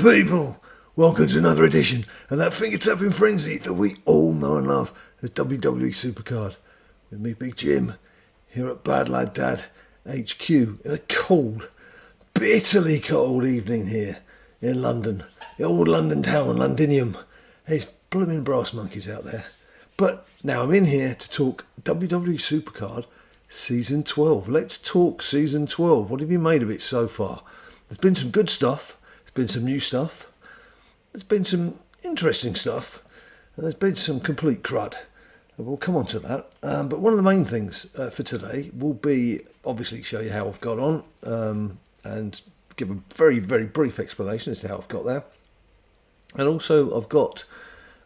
people, welcome to another edition of that finger-tapping frenzy that we all know and love as WWE SuperCard. With me, Big Jim, here at BadLadDad HQ in a cold, bitterly cold evening here in London. The old London town, Londinium. There's blooming brass monkeys out there. But now I'm in here to talk WWE SuperCard Season 12. Let's talk Season 12. What have you made of it so far? There's been some good stuff. There's been some new stuff. There's been some interesting stuff. And there's been some complete crud. We'll come on to that. But one of the main things for today will be obviously show you how I've got on and give a very, very brief explanation as to how I've got there. And also I've got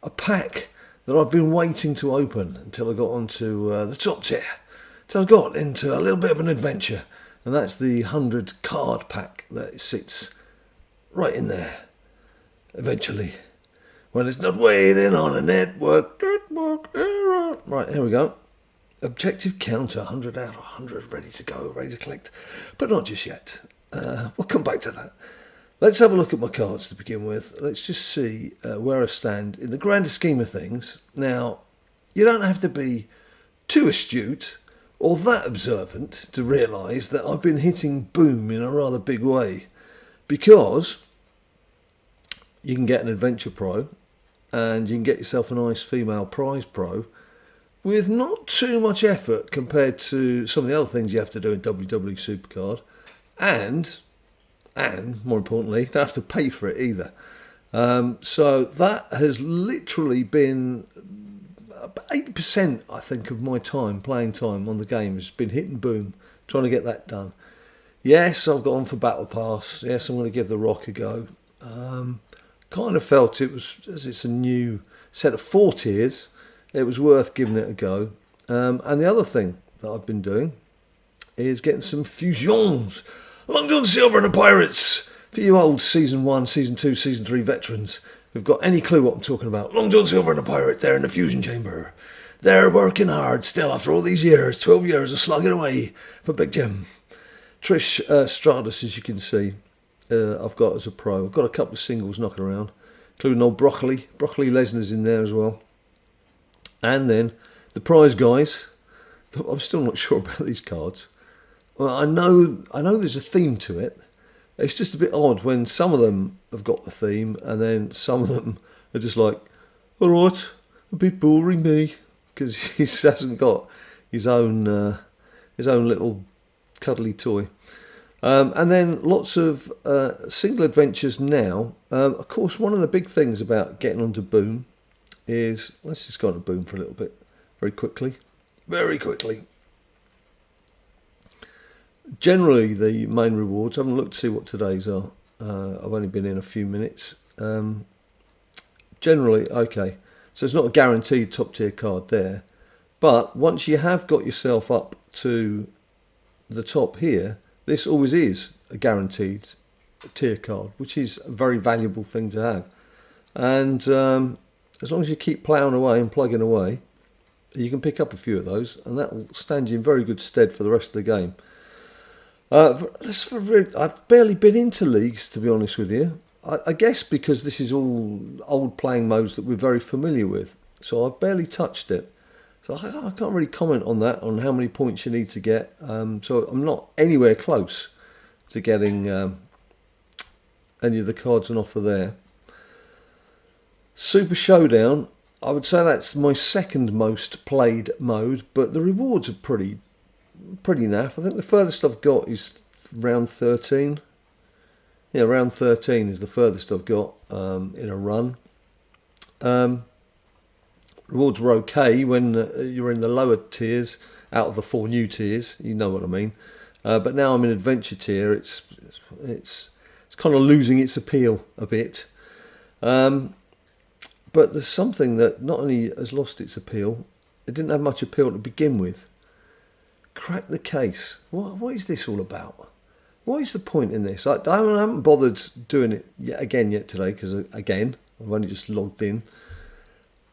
a pack that I've been waiting to open until I got onto the top tier. So I got into a little bit of an adventure, and that's the 100 card pack that sits right in there, eventually, when it's not waiting on a network error. Right, here we go. Objective counter, 100 out of 100, ready to go, ready to collect, but not just yet. We'll come back to that. Let's have a look at my cards to begin with. Let's just see where I stand in the grander scheme of things. Now, you don't have to be too astute or that observant to realise that I've been hitting boom in a rather big way, because you can get an Adventure Pro and you can get yourself a nice female prize pro with not too much effort compared to some of the other things you have to do in WWE SuperCard, and more importantly, don't have to pay for it either. So that has literally been 80%, I think, of my playing time on the game has been hitting boom, trying to get that done. Yes, I've gone for Battle Pass. Yes, I'm going to give The Rock a go. Kind of felt it was, as it's a new set of 4 tiers, it was worth giving it a go. And the other thing that I've been doing is getting some fusions. Long John Silver and the Pirates. For you old Season 1, Season 2, Season 3 veterans who've got any clue what I'm talking about. Long John Silver and the Pirates, they're in the fusion chamber. They're working hard still after all these years, 12 years of slugging away for Big Jim. Trish Stratus, as you can see, I've got as a pro. I've got a couple of singles knocking around, including old Broccoli. Broccoli Lesnar's in there as well. And then the prize guys. I'm still not sure about these cards. Well, I know there's a theme to it. It's just a bit odd when some of them have got the theme and then some of them are just like, all right, a bit boring me, because he hasn't got his own little cuddly toy. And then lots of single adventures now. Of course, one of the big things about getting onto Boom is, let's just go on to Boom for a little bit, very quickly. Generally, the main rewards, I haven't looked to see what today's are. I've only been in a few minutes. Generally, okay. So it's not a guaranteed top tier card there. But once you have got yourself up to the top here, this always is a guaranteed tier card, which is a very valuable thing to have. And as long as you keep ploughing away and plugging away, you can pick up a few of those, and that will stand you in very good stead for the rest of the game. I've barely been into leagues, to be honest with you. I guess because this is all old playing modes that we're very familiar with. So I've barely touched it. So I can't really comment on that, on how many points you need to get. So I'm not anywhere close to getting any of the cards on offer there. Super Showdown, I would say that's my second most played mode, but the rewards are pretty naff. I think the furthest I've got is round 13. Yeah, round 13 is the furthest I've got in a run. Rewards were okay when you're in the lower tiers, out of the 4 new tiers, you know what I mean. But now I'm in Adventure tier, it's kind of losing its appeal a bit. But there's something that not only has lost its appeal, it didn't have much appeal to begin with. Crack the case. What is this all about? What is the point in this? I haven't bothered doing it yet today, because again, I've only just logged in.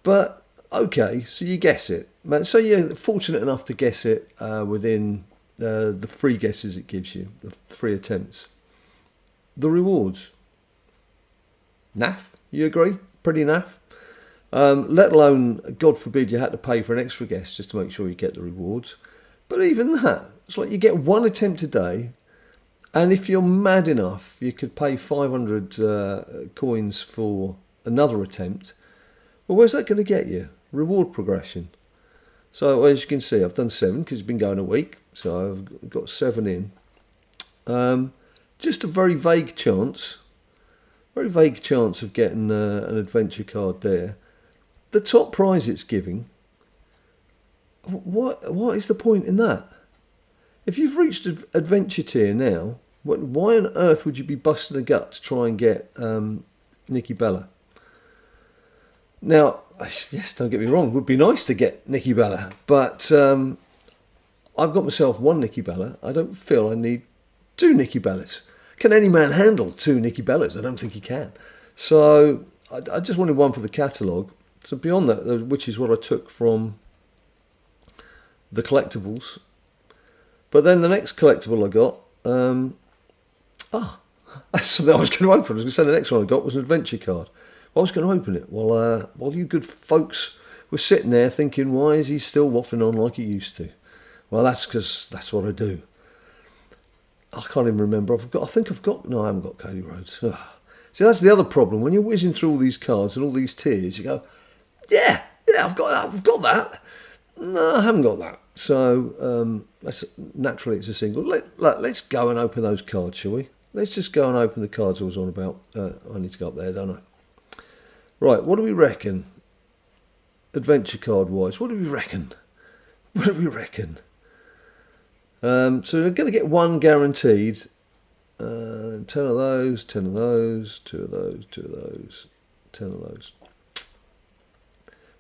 But okay, so you guess it. So you're fortunate enough to guess it within the free guesses it gives you, the free attempts. The rewards. naff. You agree? Pretty naff. Let alone, God forbid, you had to pay for an extra guest just to make sure you get the rewards. But even that, it's like you get one attempt a day, and if you're mad enough, you could pay 500 coins for another attempt. Well, where's that going to get you? Reward progression. So as you can see, I've done 7 because it's been going a week. So I've got 7 in. Just a very vague chance of getting an adventure card there. The top prize it's giving, what is the point in that? If you've reached adventure tier now, why on earth would you be busting a gut to try and get Nikki Bella? Now, yes, don't get me wrong, it would be nice to get Nikki Bella, but I've got myself 1 Nikki Bella. I don't feel I need 2 Nikki Bellas. Can any man handle 2 Nikki Bellas? I don't think he can. So I just wanted 1 for the catalogue. So beyond that, which is what I took from the collectibles. But then the next collectible I got, that's something I was going to open. I was going to say the next one I got was an adventure card. Well, I was going to open it while you good folks were sitting there thinking, why is he still waffling on like he used to? Well, that's because that's what I do. I can't even remember. No, I haven't got Cody Rhodes. Ugh. See, that's the other problem. When you're whizzing through all these cards and all these tiers, you go, yeah, I've got that. No, I haven't got that. So naturally it's a single. Let's go and open those cards, shall we? Let's just go and open the cards I was on about. I need to go up there, don't I? Right, what do we reckon? Adventure card wise, what do we reckon? So we're going to get 1 guaranteed. 10 of those, 10 of those, 2 of those, 2 of those, 10 of those.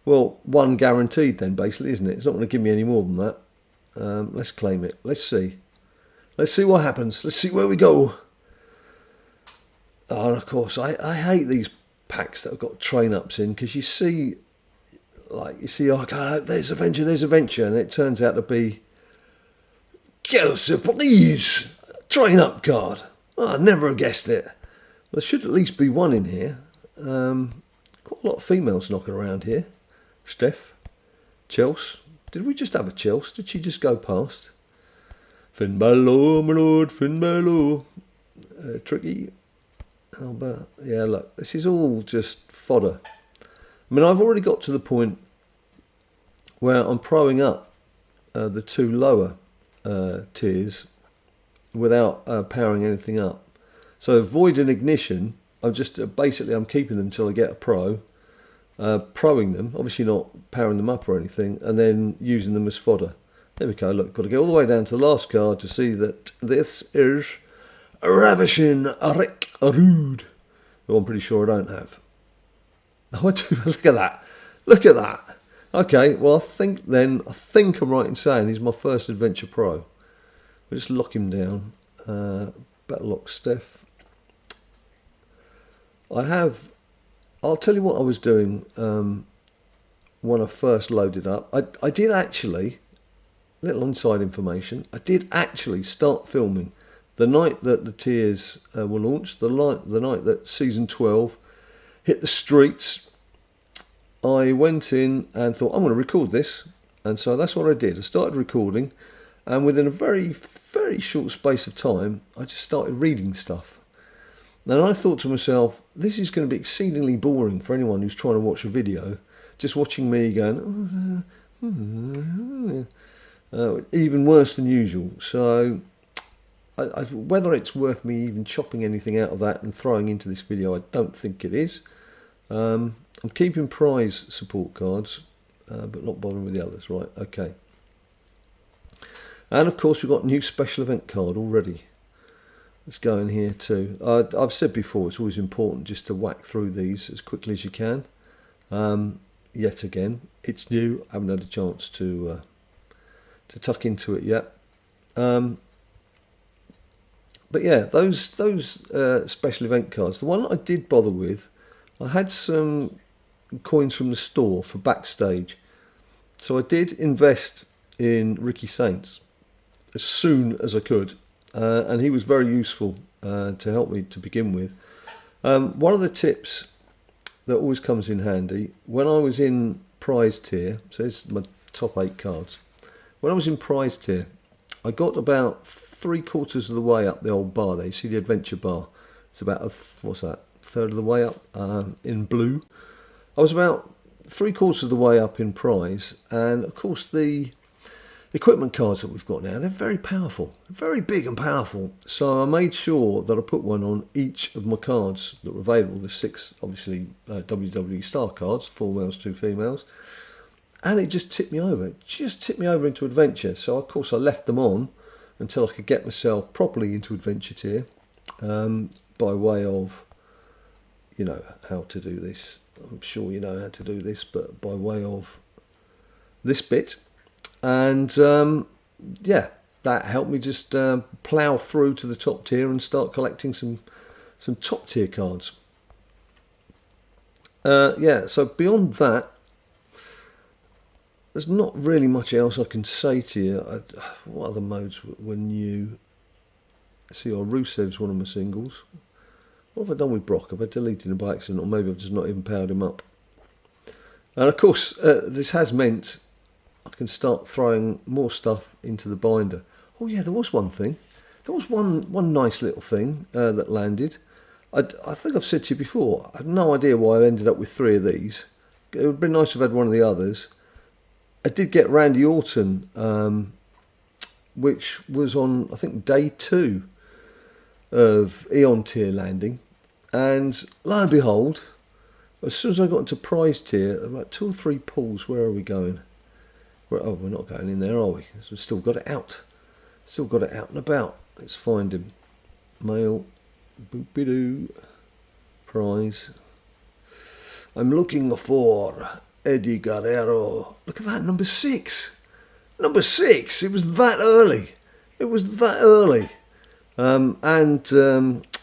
Well, 1 guaranteed then, basically, isn't it? It's not going to give me any more than that. Let's claim it. Let's see. Let's see what happens. Let's see where we go. Oh, and of course, I hate these packs that have got train-ups in, because you see, oh, God, there's adventure, and it turns out to be, quelle surprise! Train-up card. Oh, I never have guessed it. There should at least be 1 in here. Quite a lot of females knocking around here. Steph, Chelsea. Did we just have a Chelsea? Did she just go past? Finn Balor, my lord, Finn Balor. Tricky. Albert. Yeah, look, this is all just fodder. I mean, I've already got to the point where I'm proing up the 2 lower tiers without powering anything up. So Void and Ignition, I'm just I'm keeping them until I get a pro. Proing them, obviously not powering them up or anything, and then using them as fodder. There we go, look, got to go all the way down to the last card to see that this is Ravishing Rick Rude, who I'm pretty sure I don't have. Oh, I do. Look at that. Okay, well, I think I'm right in saying he's my first Adventure Pro. We'll just lock him down. Better lock Steph. I'll tell you what I was doing when I first loaded up. I did actually, little inside information, I did actually start filming the night that the tiers were launched, the night that Season 12 hit the streets. I went in and thought, I'm going to record this. And so that's what I did. I started recording, and within a very, very short space of time, I just started reading stuff. And I thought to myself, this is going to be exceedingly boring for anyone who's trying to watch a video, just watching me going, even worse than usual. So whether it's worth me even chopping anything out of that and throwing into this video, I don't think it is. I'm keeping prize support cards, but not bothering with the others. Right, okay. And of course, we've got a new special event card already. Let's go in here too. I've said before, it's always important just to whack through these as quickly as you can. Yet again, it's new. I haven't had a chance to tuck into it yet. But yeah, those special event cards. The one I did bother with, I had some coins from the store for backstage. So I did invest in Ricky Saints as soon as I could. And he was very useful to help me to begin with. One of the tips that always comes in handy, when I was in prize tier, so it's my top 8 cards. When I was in prize tier, I got about 3/4 of the way up the old bar there. You see the adventure bar? It's about third of the way up in blue. I was about 3/4 of the way up in prize, and of course the equipment cards that we've got now, they're very powerful, very big and powerful. So I made sure that I put one on each of my cards that were available. The 6, obviously, WWE star cards, 4 males, 2 females. And it just tipped me over. It just tipped me over into adventure. So, of course, I left them on until I could get myself properly into adventure tier by way of, you know, how to do this. I'm sure you know how to do this, but by way of this bit. And yeah, that helped me just plough through to the top tier and start collecting some top tier cards. Yeah, so beyond that, there's not really much else I can say to you. What other modes were new? See, Rusev's one of my singles. What have I done with Brock? Have I deleted him by accident, or maybe I've just not even powered him up? And of course, this has meant I can start throwing more stuff into the binder. Oh yeah, there was one thing. There was one nice little thing that landed. I think I've said to you before, I had no idea why I ended up with 3 of these. It would have been nice to have had one of the others. I did get Randy Orton, which was on, I think, day 2 of Eon tier landing. And lo and behold, as soon as I got into prize tier, about 2 or 3 pulls, where are we going? Oh, we're not going in there, are we? So we've still got it out. Still got it out and about. Let's find him. Mail. Boop-be-doo. Prize. I'm looking for Eddie Guerrero. Look at that, number 6. Number 6. It was that early. It was that early.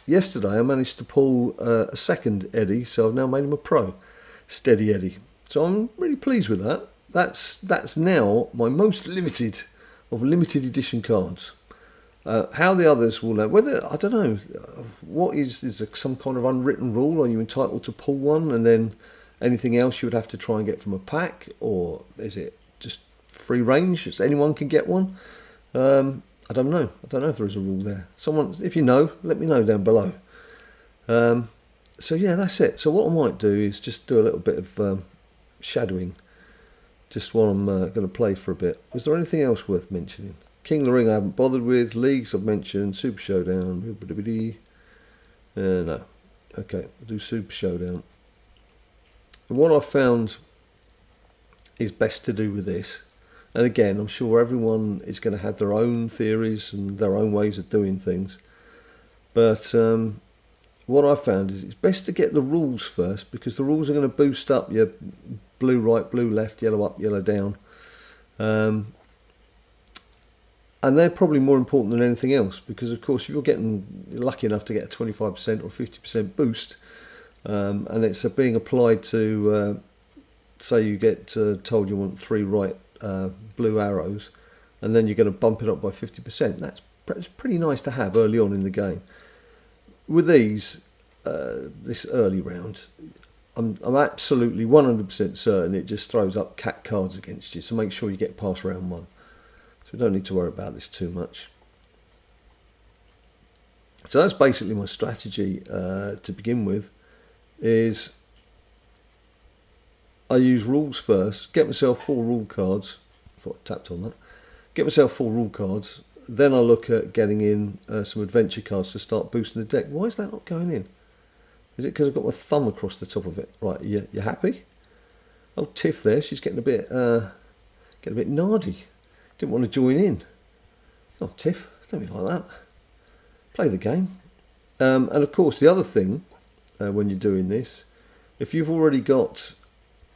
Yesterday I managed to pull a second Eddie, so I've now made him a pro. Steady Eddie. So I'm really pleased with that. That's now my most limited of limited edition cards. How the others will, whether, I don't know, what is there some kind of unwritten rule? Are you entitled to pull one and then anything else you would have to try and get from a pack? Or is it just free range, so anyone can get one? I don't know. I don't know if there is a rule there. Someone, if you know, let me know down below. So yeah, that's it. So what I might do is just do a little bit of shadowing just while I'm going to play for a bit. Was there anything else worth mentioning? King of the Ring I haven't bothered with. Leagues I've mentioned. Super Showdown. No. Okay, I'll do Super Showdown. And what I've found is best to do with this, and again, I'm sure everyone is going to have their own theories and their own ways of doing things, but what I've found is it's best to get the rules first, because the rules are going to boost up your blue right, blue left, yellow up, yellow down. And they're probably more important than anything else, because of course if you're getting lucky enough to get a 25% or 50% boost, and it's being applied to, say you get told you want 3 right blue arrows, and then you're going to bump it up by 50%, that's pretty nice to have early on in the game. With these, this early round, I'm absolutely 100% certain it just throws up cat cards against you, so make sure you get past round 1. So we don't need to worry about this too much. So that's basically my strategy to begin with, is I use rules first, get myself 4 rule cards. I thought I tapped on that. Get myself 4 rule cards, then I look at getting in some adventure cards to start boosting the deck. Why is that not going in? Is it because I've got my thumb across the top of it? Right, you happy? Oh, Tiff there, she's getting a bit nardy. Didn't want to join in. Oh, Tiff, don't be like that. Play the game. And of course, the other thing, when you're doing this, if you've already got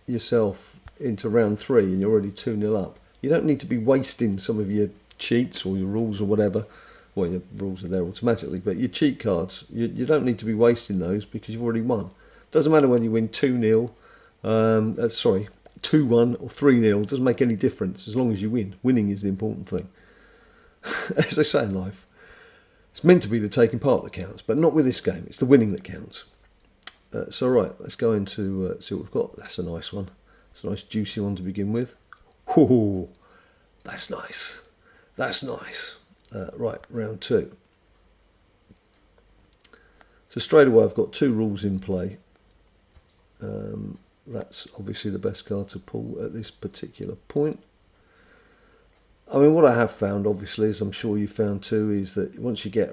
yourself into round 3 and you're already 2-0 up, you don't need to be wasting some of your cheats or your rules or whatever. Well, your rules are there automatically, but your cheat cards, you don't need to be wasting those because you've already won. Doesn't matter whether you win 2-0, 2-1 or 3-0, doesn't make any difference as long as you win. Winning is the important thing. As they say in life, it's meant to be the taking part that counts, but not with this game. It's the winning that counts. So right, let's go into see what we've got. That's a nice one. It's a nice juicy one to begin with. Ooh, that's nice. That's nice. Right, round 2. So straight away I've got 2 rules in play. That's obviously the best card to pull at this particular point. I mean, what I have found, obviously, as I'm sure you found too, is that once you get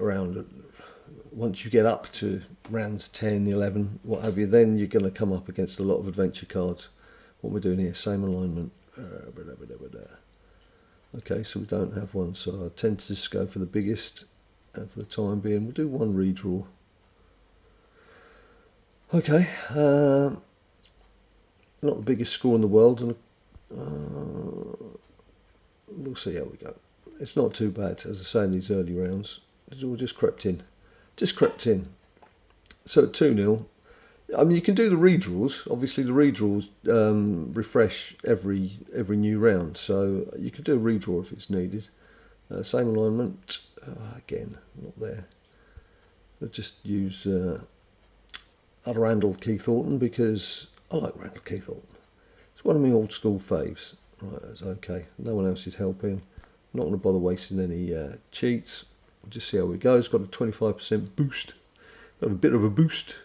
up to rounds 10, 11, what have you, then you're going to come up against a lot of adventure cards. What we're doing here, same alignment. Okay, so we don't have one, so I tend to just go for the biggest, and for the time being, we'll do 1 redraw. Okay, not the biggest score in the world, and we'll see how we go. It's not too bad, as I say, in these early rounds. It's all just crept in. So at 2-0, I mean, you can do the redraws. Obviously, the redraws refresh every new round, so you can do a redraw if it's needed. Same alignment, again, not there. I'll just use Randall Keith Orton because I like Randall Keith Orton. It's one of my old school faves. Right, that's okay. No one else is helping. I'm not going to bother wasting any cheats. We'll just see how we go. It's got a 25% boost. Got a bit of a boost.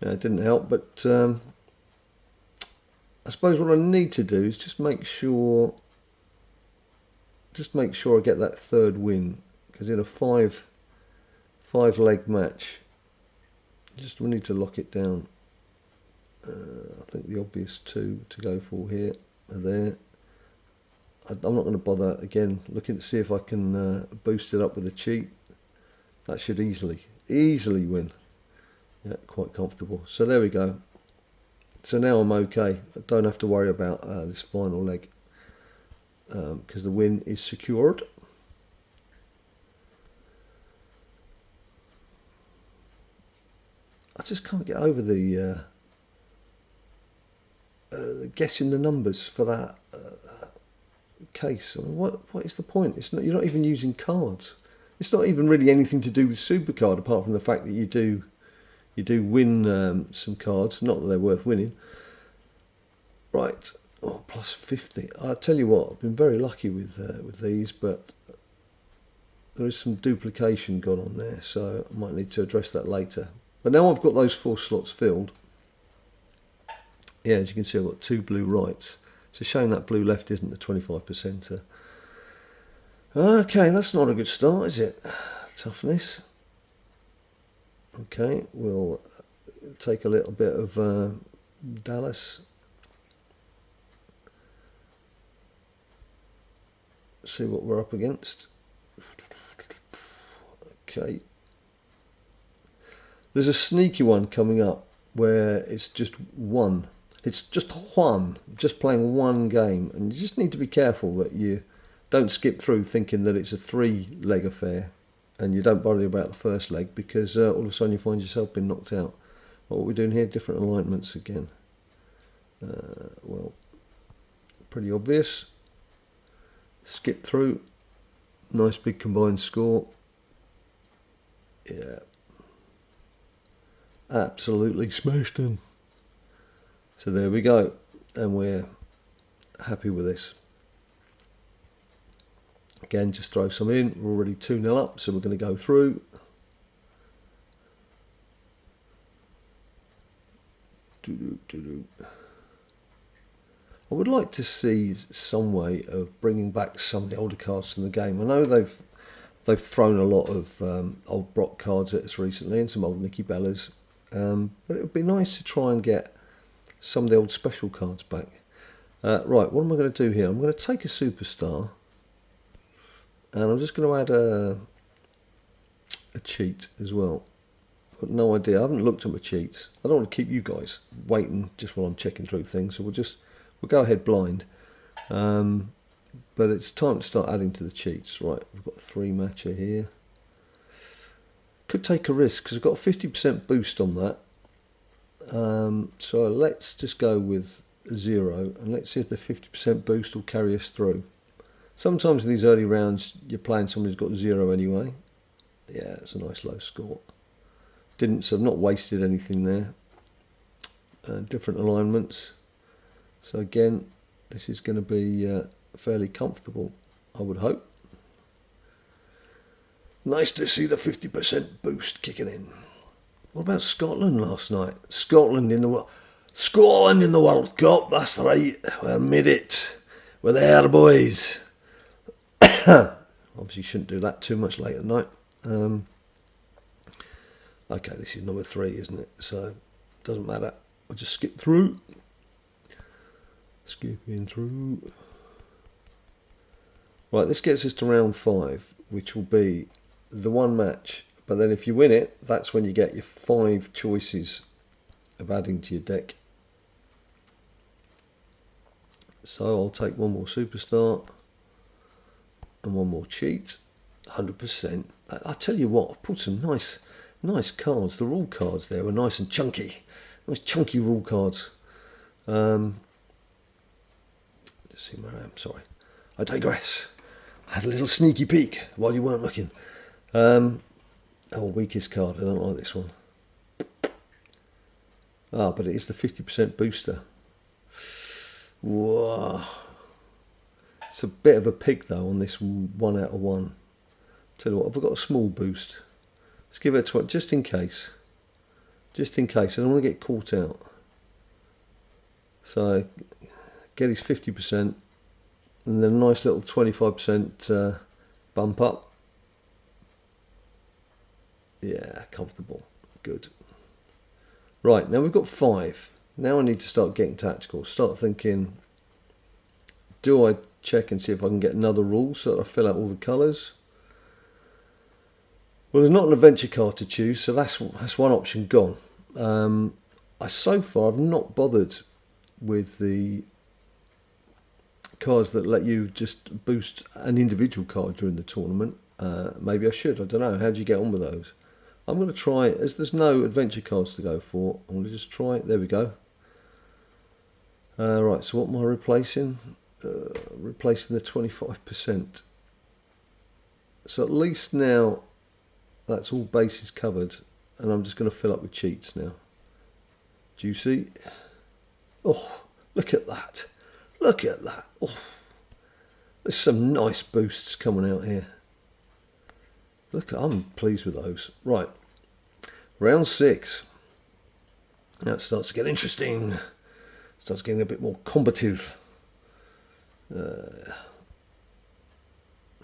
It didn't help, but I suppose what I need to do is just make sure I get that 3rd win, because in a 5 leg match, we need to lock it down. I think the obvious 2 to go for here are there. I'm not going to bother again looking to see if I can boost it up with a cheat. That should easily win. Yeah, quite comfortable. So there we go. So now I'm okay. I don't have to worry about this final leg because the win is secured. I just can't get over the guessing the numbers for that case. I mean, what is the point? It's not. You're not even using cards. It's not even really anything to do with SuperCard, apart from the fact that you do win some cards. Not that they're worth winning. Right. Oh, plus 50. I tell you what, I've been very lucky with these, but there is some duplication gone on there, so I might need to address that later. But now I've got those 4 slots filled. Yeah, as you can see, I've got 2 blue rights. It's a shame that blue left isn't the 25%. Okay, that's not a good start, is it? Toughness. Okay, we'll take a little bit of Dallas. See what we're up against. Okay. There's a sneaky one coming up where it's just one. It's just one, just playing one game. And you just need to be careful that you don't skip through thinking that it's a 3-leg affair and you don't worry about the first leg, because all of a sudden you find yourself being knocked out. What are we doing here? Different alignments again. Well, pretty obvious. Skip through. Nice big combined score. Yeah. Absolutely smashed them. So there we go. And we're happy with this. Again, just throw some in. We're already 2-0 up, so we're going to go through. I would like to see some way of bringing back some of the older cards from the game. I know they've thrown a lot of old Brock cards at us recently and some old Nikki Bellas, but it would be nice to try and get some of the old special cards back. Right, what am I going to do here? I'm going to take a superstar, and I'm just going to add a cheat as well. I've got no idea. I haven't looked at my cheats. I don't want to keep you guys waiting just while I'm checking through things, so we'll go ahead blind. But it's time to start adding to the cheats. Right, we've got a 3-matcher here. Could take a risk because I've got a 50% boost on that. So let's just go with 0 and let's see if the 50% boost will carry us through. Sometimes in these early rounds you're playing someone who's got 0 anyway. Yeah, it's a nice low score. So I've not wasted anything there. different alignments. So again, this is going to be fairly comfortable, I would hope. Nice to see the 50% boost kicking in. What about Scotland last night? Scotland in the World Cup, that's right. We made it. We're there, boys. Obviously shouldn't do that too much late at night. Okay, this is number 3, isn't it? So, doesn't matter. I'll just skip through. Skipping through. Right, this gets us to round 5, which will be the one match. But then if you win it, that's when you get your 5 choices of adding to your deck. So I'll take one more superstar and one more cheat. 100%. I tell you what, I've pulled some nice cards. The rule cards there were nice and chunky. Nice chunky rule cards. Let's see where I am. Sorry. I digress. I had a little sneaky peek while you weren't looking. Weakest card. I don't like this one. But it is the 50% booster. Whoa. It's a bit of a pig though on this 1 out of 1. Tell you what, I've got a small boost. Let's give it a 20, just in case. Just in case. I don't want to get caught out. So, get his 50%. And then a nice little 25% bump up. Yeah, comfortable. Good. Right, now we've got 5. Now I need to start getting tactical. Start thinking, do I check and see if I can get another rule so that I fill out all the colours? Well, there's not an adventure card to choose, so that's one option gone. So far, I've not bothered with the cards that let you just boost an individual card during the tournament. Maybe I should. I don't know. How do you get on with those? I'm going to try, as there's no adventure cards to go for, I'm going to just try it. There we go. Right, so what am I replacing? Replacing the 25%. So at least now that's all bases covered, and I'm just going to fill up with cheats now. Juicy. Oh, look at that. Look at that. Oh, there's some nice boosts coming out here. Look, I'm pleased with those. Right, round 6. Now it starts to get interesting. Starts getting a bit more combative. Not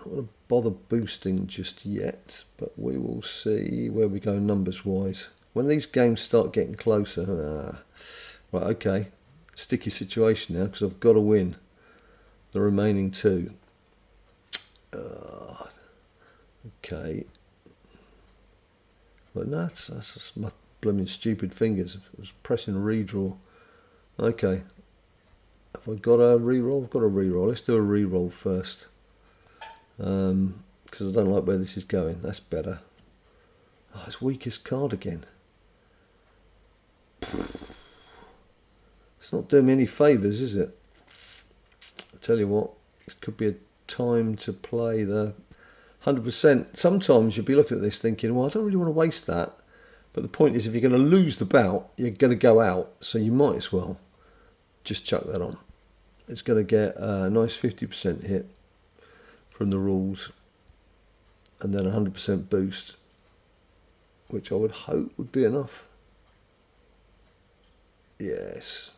going to bother boosting just yet, but we will see where we go numbers wise. When these games start getting closer, right, okay, sticky situation now because I've got to win the remaining 2. Okay. But no, that's just my blooming stupid fingers. I was pressing redraw. Okay. Have I got a reroll? I've got a reroll. Let's do a reroll first. Because I don't like where this is going. That's better. Oh, it's weakest card again. It's not doing me any favours, is it? I tell you what, this could be a time to play the 100%. Sometimes you'll be looking at this thinking, well, I don't really want to waste that. But the point is, if you're going to lose the bout, you're going to go out. So you might as well just chuck that on. It's going to get a nice 50% hit from the rules. And then 100% boost, which I would hope would be enough. Yes.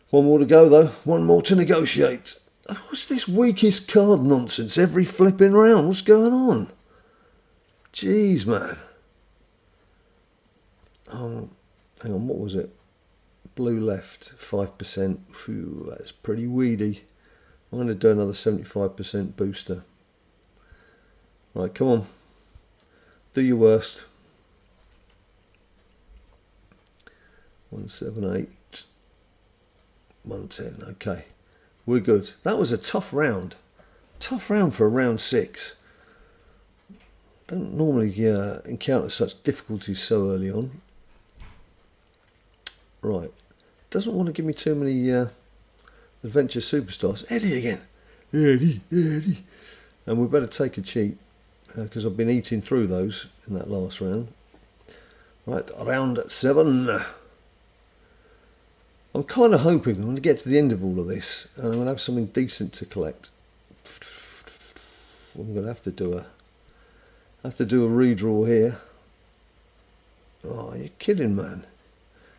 One more to go, though. One more to negotiate. What's this weakest card nonsense every flipping round? What's going on? Jeez, man. Oh, hang on, what was it? Blue left, 5%. Phew, that's pretty weedy. I'm going to do another 75% booster. Right, come on. Do your worst. 178. 110. Okay. We're good. That was a tough round. Tough round for a round 6. Don't normally encounter such difficulties so early on. Right. Doesn't want to give me too many adventure superstars. Eddie again. Eddie. And we better take a cheat because I've been eating through those in that last round. Right, round 7. I'm kind of hoping I'm going to get to the end of all of this and I'm going to have something decent to collect. I'm going to have to do a redraw here. Oh, you're kidding, man.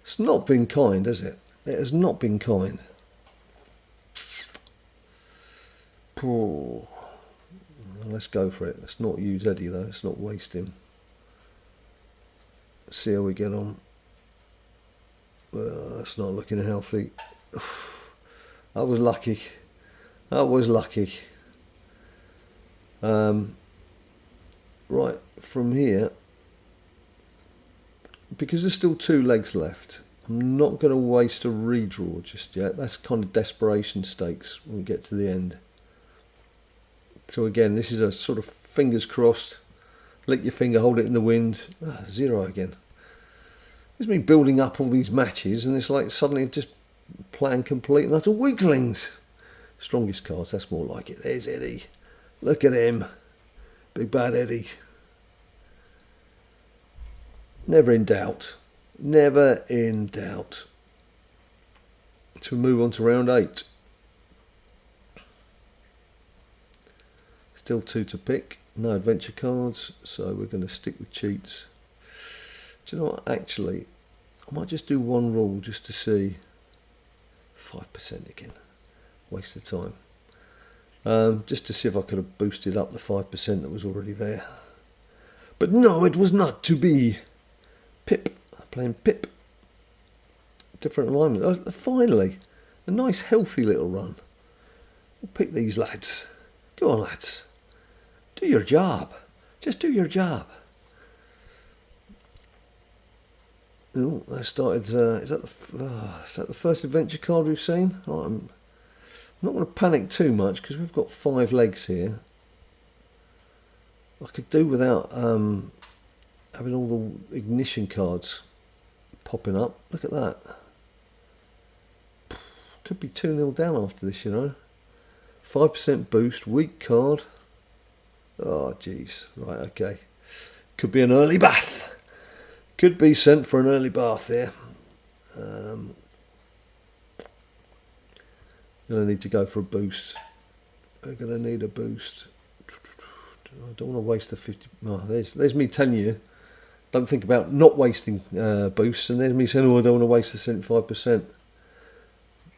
It's not been kind, has it? It has not been kind. Oh. Let's go for it. Let's not use Eddie though. Let's not waste him. Let's see how we get on. That's not looking healthy. I was lucky. Right, from here, because there's still 2 legs left, I'm not going to waste a redraw just yet. That's kind of desperation stakes when we get to the end. So again, this is a sort of fingers crossed, lick your finger, hold it in the wind. 0 again. It's been building up all these matches and it's like suddenly just plan complete and utter weaklings. Strongest cards, that's more like it. There's Eddie. Look at him. Big bad Eddie. Never in doubt. Never in doubt. So we move on to round 8. Still 2 to pick. No adventure cards, so we're going to stick with cheats. Do you know what? Actually, I might just do one rule just to see. 5% again. Waste of time. Just to see if I could have boosted up the 5% that was already there. But no, it was not to be. Pip. Playing Pip. Different alignment. Finally, a nice healthy little run. We'll pick these lads. Go on, lads. Do your job. Just do your job. Oh, that started. Is that the first adventure card we've seen? Right, I'm not going to panic too much because we've got 5 legs here. I could do without having all the ignition cards popping up. Look at that. Could be 2-0 down after this, you know. 5% boost, weak card. Oh, jeez. Right, okay. Could be an early bath. Could be sent for an early bath there. Going to need to go for a boost. We're going to need a boost. I don't want to waste the 50. Oh, there's me telling you. Don't think about not wasting boosts. And there's me saying, oh, I don't want to waste the 75%.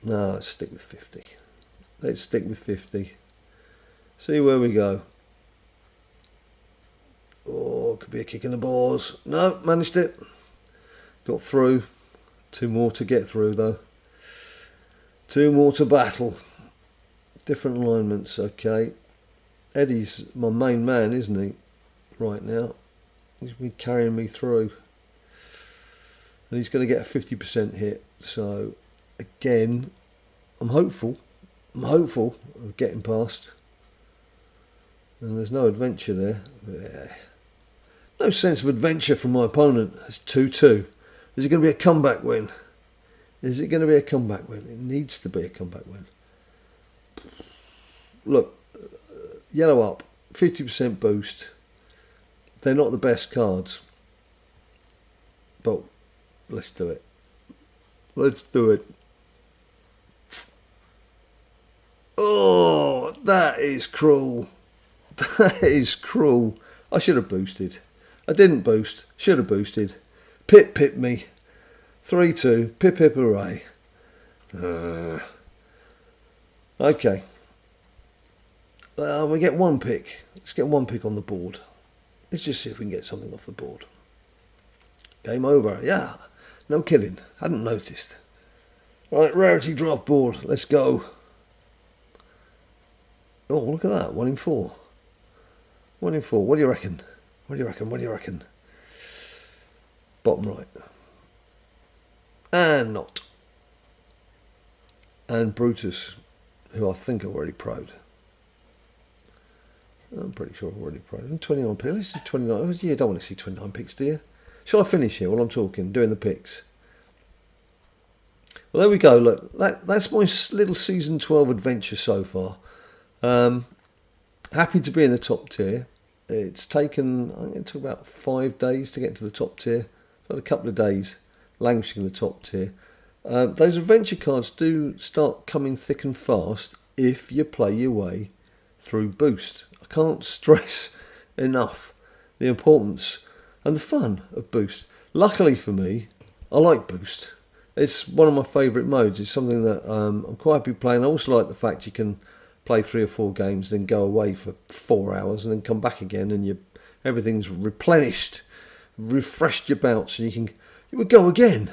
No, let's stick with 50. Let's stick with 50. See where we go. Oh, could be a kick in the balls. No, managed it. Got through. 2 more to get through though. 2 more to battle. Different alignments, okay. Eddie's my main man, isn't he? Right now. He's been carrying me through. And he's going to get a 50% hit. So, again, I'm hopeful of getting past. And there's no adventure there. Yeah. No sense of adventure from my opponent. It's 2-2. Is it going to be a comeback win? Is it going to be a comeback win? It needs to be a comeback win. Look, yellow up, 50% boost. They're not the best cards. But let's do it. Let's do it. Oh, that is cruel. That is cruel. I should have boosted. I didn't boost. Should have boosted. Pip me. 3-2. Pip hooray. Okay. We get 1 pick. Let's get 1 pick on the board. Let's just see if we can get something off the board. Game over. Yeah. No kidding. Hadn't noticed. Right, rarity draft board. Let's go. Oh, look at that. 1 in 4. 1 in 4. What do you reckon? What do you reckon? What do you reckon? Bottom right. And not. And Brutus, who I think I've already pro'd. I'm pretty sure I've already pro'd. And 29 picks. Let's do 29. You don't want to see 29 picks, do you? Shall I finish here while I'm talking, doing the picks? Well, there we go. Look, that's my little season 12 adventure so far. Happy to be in the top tier. It's taken, I think it took about 5 days to get to the top tier. I've had a couple of days languishing in the top tier. Those adventure cards do start coming thick and fast if you play your way through Boost. I can't stress enough the importance and the fun of Boost. Luckily for me, I like Boost. It's one of my favourite modes. It's something that I'm quite happy playing. I also like the fact you can play 3 or 4 games, then go away for 4 hours and then come back again, and everything's replenished, refreshed your bouts, and you would go again.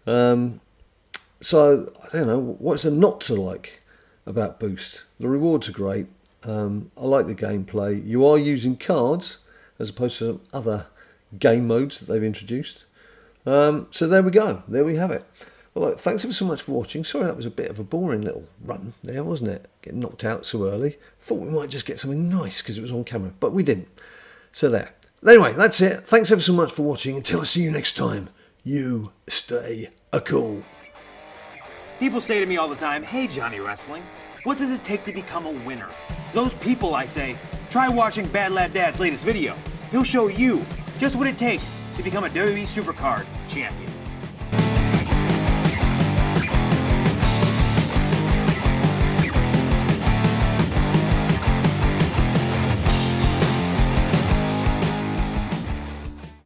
So I don't know, what's there not to like about Boost? The rewards are great. I like the gameplay. You are using cards as opposed to some other game modes that they've introduced. So there we go. There we have it. Well, look, thanks ever so much for watching. Sorry that was a bit of a boring little run there, wasn't it? Getting knocked out so early. Thought we might just get something nice because it was on camera, but we didn't. So there. Anyway, that's it. Thanks ever so much for watching. Until I see you next time, you stay cool. People say to me all the time, "Hey Johnny Wrestling, what does it take to become a winner?" To those people I say, try watching BadLadDad's latest video. He'll show you just what it takes to become a WWE SuperCard champion.